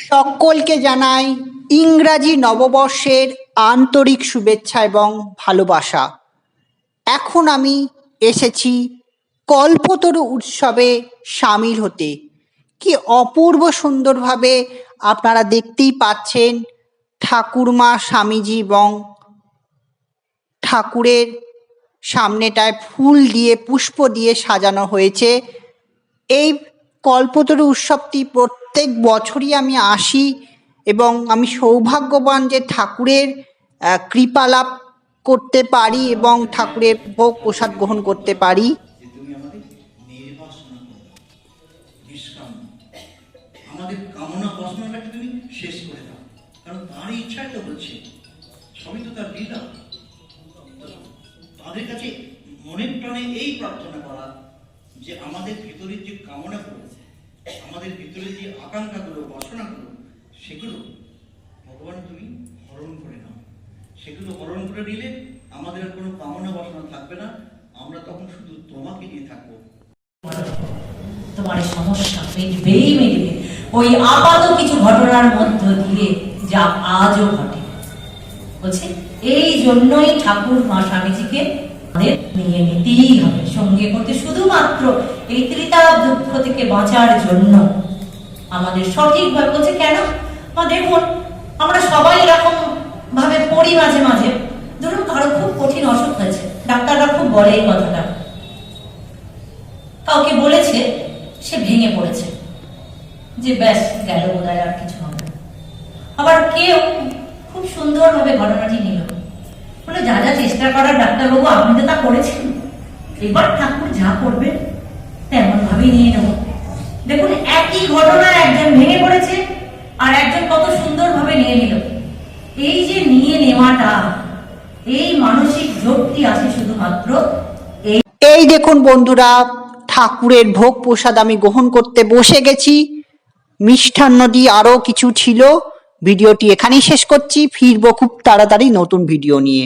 সকলকে জানাই ইংরাজি নববর্ষের আন্তরিক শুভেচ্ছা এবং ভালোবাসা। এখন আমি এসেছি কল্পতরু উৎসবে সামিল হতে। কি অপূর্ব সুন্দরভাবে আপনারা দেখতেই পাচ্ছেন ঠাকুরমা স্বামীজি এবং ঠাকুরের সামনেটায় ফুল দিয়ে পুষ্প দিয়ে সাজানো হয়েছে। এই কল্পতরু উৎসবটি প্রত্যেক বছরই আমি আসি এবং আমি সৌভাগ্যবান যে ঠাকুরের কৃপা লাভ করতে পারি এবং ঠাকুরের ভোগ প্রসাদ গ্রহণ করতে পারি। আমাদের কামনা বাসনাটাকে তুমি শেষ করে দাও, কারণ তার ইচ্ছাই তো হচ্ছে, সবই তো তার লীলা। তাদের কাছে মনের প্রাণে এই প্রার্থনা করা যে আমাদের ভিতরের যে কামনাগুলো, আমাদের ভিতরে যে আকাঙ্ক্ষাগুলো, বাসনাগুলো, সেগুলো ভগবান তুমি হরণ করে নাও। সেগুলো হরণ করে নিলে আমাদের আর কোনো কামনা বাসনা থাকবে না, আমরা তখন শুধু তোমাকে নিয়ে থাকবো। তোমার সমস্যা মিটবেই মিটবে ওই আপাত কিছু ঘটনার মধ্য দিয়ে, যা আজও ঘটে। বলছে এই জন্যই ঠাকুর মা স্বামীজিকে আমাদের নিয়ে নিতেই হবে, সঙ্গে করতে, শুধুমাত্র এই ত্রিতাপ দুঃখ থেকে বাঁচার জন্য আমাদের সঠিকভাবে। বলছে কেন? দেখুন, আমরা সবাই এরকম ভাবে পড়ি মাঝে মাঝে। ধরুন কারো খুব কঠিন অসুখ হয়েছে, ডাক্তাররা খুব বলে এই কথাটা, কাউকে বলেছে, সে ভেঙে পড়েছে যে ব্যাস গেল, বোধহয় আর কিছু হবে না। আবার কেউ খুব সুন্দরভাবে ঘটনাটি নিল, বলে যা যা চেষ্টা করার ডাক্তারবাবু আপনি তো তা করেছেন, এবার ঠাকুর যা করবে তেমন ভাবেই নিয়ে নেব। দেখুন, একই ঘটনা একজন ভেঙে পড়েছে আর একজন কত সুন্দরভাবে নিয়ে নিল। এই যে নিয়ে নেওয়াটা, এই মানসিক যোগটি আসে শুধুমাত্র এই দেখুন বন্ধুরা, ঠাকুরের ভোগ প্রসাদ আমি গ্রহণ করতে বসে গেছি। মিষ্টান্ন দিয়ে আরও কিছু ছিল। ভিডিওটি এখানেই শেষ করছি, ফিরবো খুব তাড়াতাড়ি নতুন ভিডিও নিয়ে।